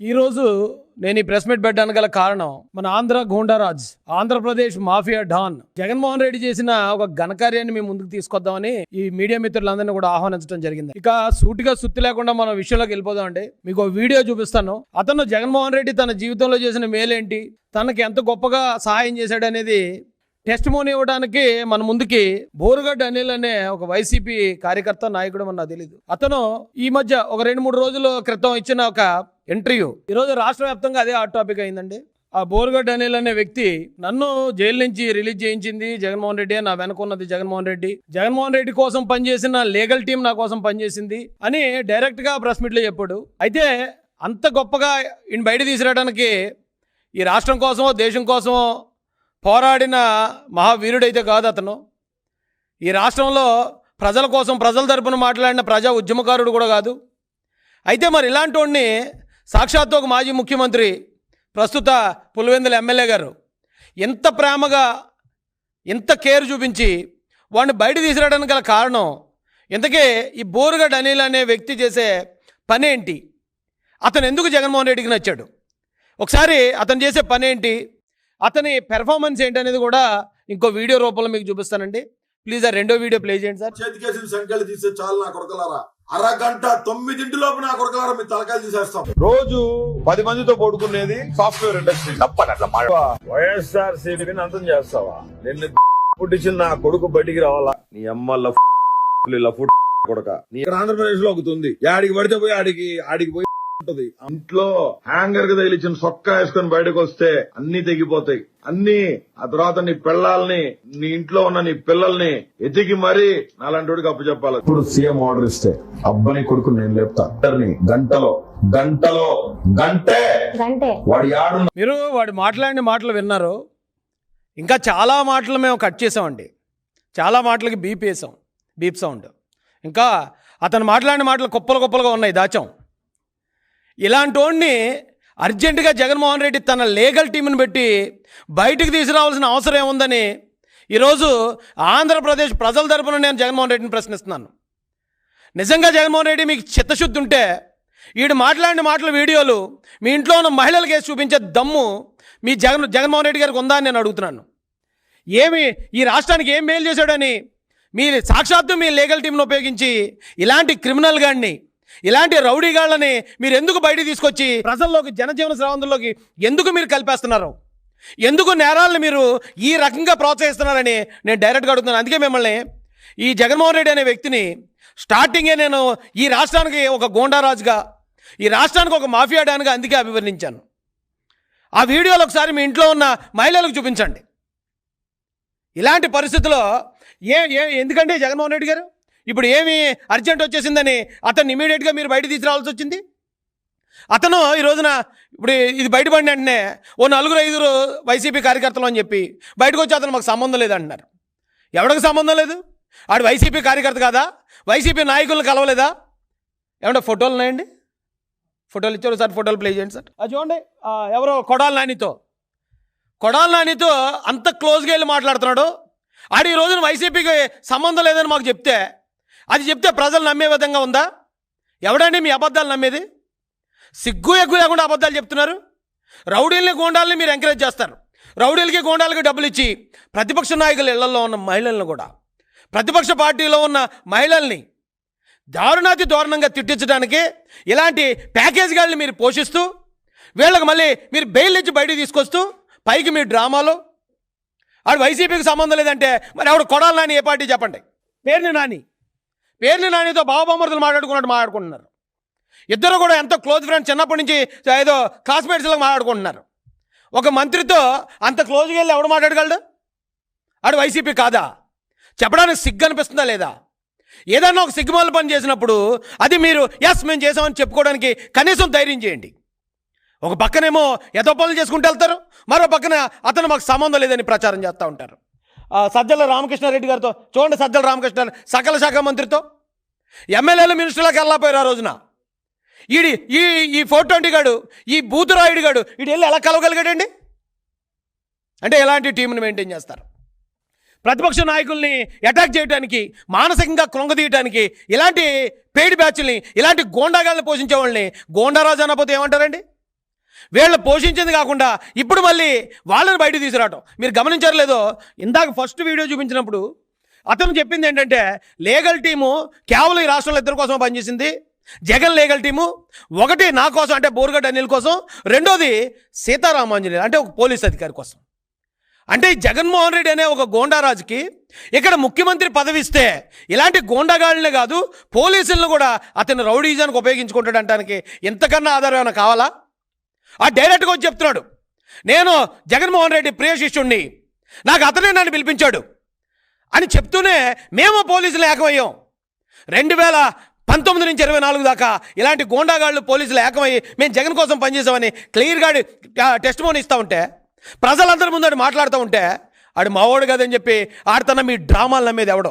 ఈరోజు నేను ఈ ప్రెస్ మీట్ పెట్టడానికి గల కారణం మన ఆంధ్ర గూండారాజ్, ఆంధ్రప్రదేశ్ మాఫియా డాన్ జగన్మోహన్ రెడ్డి చేసిన ఒక ఘనకార్యాన్ని మేము ముందుకు తీసుకొద్దామని ఈ మీడియా మిత్రులందరినీ కూడా ఆహ్వానించడం జరిగింది. ఇక సూటిగా సుత్తి లేకుండా మనం విషయంలోకి వెళ్ళిపోదామండి. మీకు ఒక వీడియో చూపిస్తాను. అతను జగన్మోహన్ రెడ్డి తన జీవితంలో చేసిన మేలేంటి, తనకి ఎంత గొప్పగా సహాయం చేశాడు అనేది టెస్టిమోనీ ఇవ్వడానికి మన ముందుకి బోరుగడ్డ అనిల్ అనే ఒక వైసీపీ కార్యకర్త నాయకుడు మన తెలీదు. అతను ఈ మధ్య ఒక 2-3 రోజుల క్రితం ఇచ్చిన ఒక ఇంటర్వ్యూ ఈరోజు రాష్ట్ర వ్యాప్తంగా అదే హాట్ టాపిక్ అయిందండి. ఆ బోరుగడ్డ అనిల్ అనే వ్యక్తి నన్ను జైలు నుంచి రిలీజ్ చేయించింది జగన్మోహన్ రెడ్డి, నా వెనకున్నది జగన్మోహన్ రెడ్డి, జగన్మోహన్ రెడ్డి కోసం పనిచేసిన లీగల్ టీం నా కోసం పనిచేసింది అని డైరెక్ట్ గా ప్రెస్ మీట్ లో చెప్పాడు. అయితే అంత గొప్పగా ఈయన బయట తీసుకురావడానికి ఈ రాష్ట్రం కోసమో దేశం కోసమో పోరాడిన మహావీరుడైతే కాదు అతను. ఈ రాష్ట్రంలో ప్రజల కోసం ప్రజల తరపున మాట్లాడిన ప్రజా ఉద్యమకారుడు కూడా కాదు. అయితే మరి ఇలాంటి వాడిని సాక్షాత్తు ఒక మాజీ ముఖ్యమంత్రి, ప్రస్తుత పులివెందుల ఎమ్మెల్యే గారు ఎంత ప్రేమగా ఎంత కేర్ చూపించి వాడిని బయట తీసుకురావడానికి గల కారణం, ఇంతకీ ఈ బోరుగడ్డ అనిల్ అనే వ్యక్తి చేసే పని ఏంటి, అతను ఎందుకు జగన్మోహన్ రెడ్డికి నచ్చాడు, ఒకసారి అతను చేసే పని ఏంటి, అతని పెర్ఫార్మెన్స్ ఏంటి అనేది కూడా ఇంకో వీడియో రూపంలో మీకు చూపిస్తానండి. ప్లీజ్ ఆ రెండో వీడియో ప్లే చేయండి సార్. చేతికేసిన సంఖ్యలు తీసే చాలు నా కొడకలారా, అరగంట 9 నా కొడకలారా మీ తలకాయలు తీసేస్తాం. రోజు 10 మందితో పడుకునేది సాఫ్ట్వేర్ ఇండస్ట్రీ. వైఎస్ఆర్ సిపిని అంతం చేస్తావా? నిన్ను పుట్టించిన నా కొడుకు బయటికి రావాలా? నీ అమ్మల కొడక. ఇక్కడ ఆంధ్రప్రదేశ్ లో ఒకటి ఆడికి పడితే పోయి ఆడికి పోయి ఉంటది. ఇంట్లో హ్యాంగర్ కి తగిలిచ్చిన సొక్క వేసుకొని బయటకు వస్తే అన్ని తెగిపోతాయి. అన్ని ఆ తర్వాత నీ పిల్లల్ని, నీ ఇంట్లో ఉన్న నీ పిల్లల్ని ఎతికి మరీ నాలాంటి అప్పచెప్పాలి. ఇప్పుడు సీఎం ఆర్డర్ ఇస్తే అబ్బాయి కొడుకు నేను లేపుతా గంటే మీరు వాడు మాట్లాడిన మాటలు విన్నారు. ఇంకా చాలా మాటలు మేము కట్ చేసామండి. చాలా మాటలకి బీప్ సౌండ్. ఇంకా అతను మాట్లాడిన మాటలు కుప్పలుగా ఉన్నాయి, దాచాం. ఇలాంటి వాడిని అర్జెంటుగా జగన్మోహన్ రెడ్డి తన లీగల్ టీంని పెట్టి బయటికి తీసుకురావాల్సిన అవసరం ఏముందని ఈరోజు ఆంధ్రప్రదేశ్ ప్రజల తరపున నేను జగన్మోహన్ రెడ్డిని ప్రశ్నిస్తున్నాను. నిజంగా జగన్మోహన్ రెడ్డి మీకు చిత్తశుద్ధి ఉంటే వీడు మాట్లాడిన మాటల వీడియోలు మీ ఇంట్లో ఉన్న మహిళలకు వేసి చూపించే దమ్ము మీ జగన్మోహన్ రెడ్డి గారికి ఉందా అని నేను అడుగుతున్నాను. ఏమి ఈ రాష్ట్రానికి ఏం మేలు చేశాడని మీ సాక్షాత్తు మీ లీగల్ టీంను ఉపయోగించి ఇలాంటి క్రిమినల్ గాడిని, ఇలాంటి రౌడీగాళ్ళని మీరు ఎందుకు బయట తీసుకొచ్చి ప్రజల్లోకి, జనజీవన స్రవంతుల్లోకి ఎందుకు మీరు కలిపేస్తున్నారు? ఎందుకు నేరాలను మీరు ఈ రకంగా ప్రోత్సహిస్తున్నారని నేను డైరెక్ట్గా అడుగుతున్నాను. అందుకే మిమ్మల్ని, ఈ జగన్మోహన్ రెడ్డి అనే వ్యక్తిని స్టార్టింగే నేను ఈ రాష్ట్రానికి ఒక గూండారాజుగా, ఈ రాష్ట్రానికి ఒక మాఫియా డాన్గా అందుకే అభివర్ణించాను. ఆ వీడియోలు ఒకసారి మీ ఇంట్లో ఉన్న మహిళలకు చూపించండి. ఇలాంటి పరిస్థితుల్లో ఎందుకంటే జగన్మోహన్ రెడ్డి గారు ఇప్పుడు ఏమి అర్జెంట్ వచ్చేసిందని అతన్ని ఇమీడియట్గా మీరు బయట తీసుకురావాల్సి వచ్చింది. అతను ఈ రోజున ఇప్పుడు ఇది బయటపడిన వెంటనే ఓ 4-5 వైసీపీ కార్యకర్తలు అని చెప్పి బయటకు వచ్చి అతను మాకు సంబంధం లేదంటున్నారు. ఎవరికి సంబంధం లేదు? ఆడు వైసీపీ కార్యకర్త కాదా? వైసీపీ నాయకులను కలవలేదా? ఏమంటే ఫోటోలు ఉన్నాయండి, ఫోటోలు ఇచ్చారు సార్, ఫోటోలు ప్లే చేయండి సార్. అది చూడండి, ఎవరో కొడాల నానితో అంత క్లోజ్గా వెళ్ళి మాట్లాడుతున్నాడు. ఆడు ఈ రోజున వైసీపీకి సంబంధం లేదని మాకు చెప్తే, అది చెప్తే ప్రజలు నమ్మే విధంగా ఉందా? ఎవడండి మీ అబద్ధాలు నమ్మేది? సిగ్గు ఎగ్గు లేకుండా అబద్ధాలు చెప్తున్నారు. రౌడీల్ని, గోండాలని మీరు ఎంకరేజ్ చేస్తారు. రౌడీలకి, గోండాలకి డబ్బులు ఇచ్చి ప్రతిపక్ష నాయకుల ఇళ్లలో ఉన్న మహిళలను కూడా, ప్రతిపక్ష పార్టీలో ఉన్న మహిళల్ని దారుణాతి దారుణంగా తిట్టించడానికి ఇలాంటి ప్యాకేజ్ గాళ్ళని మీరు పోషిస్తూ, వీళ్ళకి మళ్ళీ మీరు బెయిల్ ఇచ్చి బయటికి తీసుకొస్తూ పైకి మీ డ్రామాలో. ఆడు వైసీపీకి సంబంధం లేదంటే మరి ఆవిడ కొడాలి నాని ఏ పార్టీ చెప్పండి? పేర్ని నానితో బావబామర్దులు మాట్లాడుకుంటున్నారు. ఇద్దరు కూడా ఎంతో క్లోజ్ ఫ్రెండ్స్, చిన్నప్పటి నుంచి ఏదో క్లాస్మేట్స్లో మాట్లాడుకుంటున్నారు. ఒక మంత్రితో అంత క్లోజ్గా వెళ్ళి ఎవడు మాట్లాడగలడు? ఆడు వైసీపీ కాదా? చెప్పడానికి సిగ్గు అనిపిస్తుందా లేదా? ఏదన్నా ఒక సిగ్గుమాల పని చేసినప్పుడు అది మీరు మేము చేసామని చెప్పుకోవడానికి కనీసం ధైర్యం చేయండి. ఒక పక్కనేమో ఎదో పనులు చేసుకుంటూ వెళ్తారు, మరో పక్కన అతను మాకు సంబంధం లేదని ప్రచారం చేస్తూ ఉంటారు. సజ్జల రామకృష్ణారెడ్డి గారితో చూడండి, సజ్జల రామకృష్ణ సకల శాఖ మంత్రితో ఎమ్మెల్యేలు, మినిస్టర్లకు వెళ్ళకపోయారు ఆ రోజున. ఈ 420 గాడు, ఈ బూతురాయుడు గాడు వీడు వెళ్ళి ఎలా కలవగలిగాడండి? అంటే ఎలాంటి టీంని మెయింటైన్ చేస్తారు? ప్రతిపక్ష నాయకుల్ని అటాక్ చేయడానికి, మానసికంగా కృంగదీయడానికి ఇలాంటి పేడి బ్యాచ్ల్ని, ఇలాంటి గోండాగాల్ని పోషించే వాళ్ళని గోండారాజు అనకపోతే ఏమంటారండి? వీళ్ళు పోషించింది కాకుండా ఇప్పుడు మళ్ళీ వాళ్ళని బయట తీసుకురావటం. మీరు గమనించారు లేదో, ఇందాక ఫస్ట్ వీడియో చూపించినప్పుడు అతను చెప్పింది ఏంటంటే లీగల్ టీము కేవలం ఈ రాష్ట్రంలో ఇద్దరి కోసం పనిచేసింది. జగన్ లీగల్ టీము ఒకటి నా కోసం అంటే బోరుగడ్డ అనిల్ కోసం, రెండోది సీతారామాంజనేయులు అంటే ఒక పోలీస్ అధికారి కోసం. అంటే ఈ జగన్మోహన్ రెడ్డి అనే ఒక గోండారాజుకి ఇక్కడ ముఖ్యమంత్రి పదవి ఇస్తే ఇలాంటి గోండాగాళ్ళనే కాదు పోలీసులను కూడా అతను రౌడీజానికి ఉపయోగించుకుంటాడు అంటానికి ఇంతకన్నా ఆధారం ఏమైనా కావాలా? ఆ డైరెక్ట్గా వచ్చి చెప్తున్నాడు, నేను జగన్మోహన్ రెడ్డి ప్రియ శిష్యుణ్ణి, నాకు అతనే నన్ను పిలిపించాడు అని చెప్తూనే మేము పోలీసులు ఏకమయ్యాం. 2019 నుంచి 24 దాకా ఇలాంటి గోండాగాళ్ళు పోలీసులు ఏకమయ్యి మేము జగన్ కోసం పనిచేసామని క్లియర్గా టెస్ట్ మోన్ ఇస్తూ ఉంటే, ప్రజలందరి ముందు మాట్లాడుతూ ఉంటే ఆడు మావోడు కదని చెప్పి ఆడుతున్న మీ డ్రామాలు నమ్మేది ఎవడో.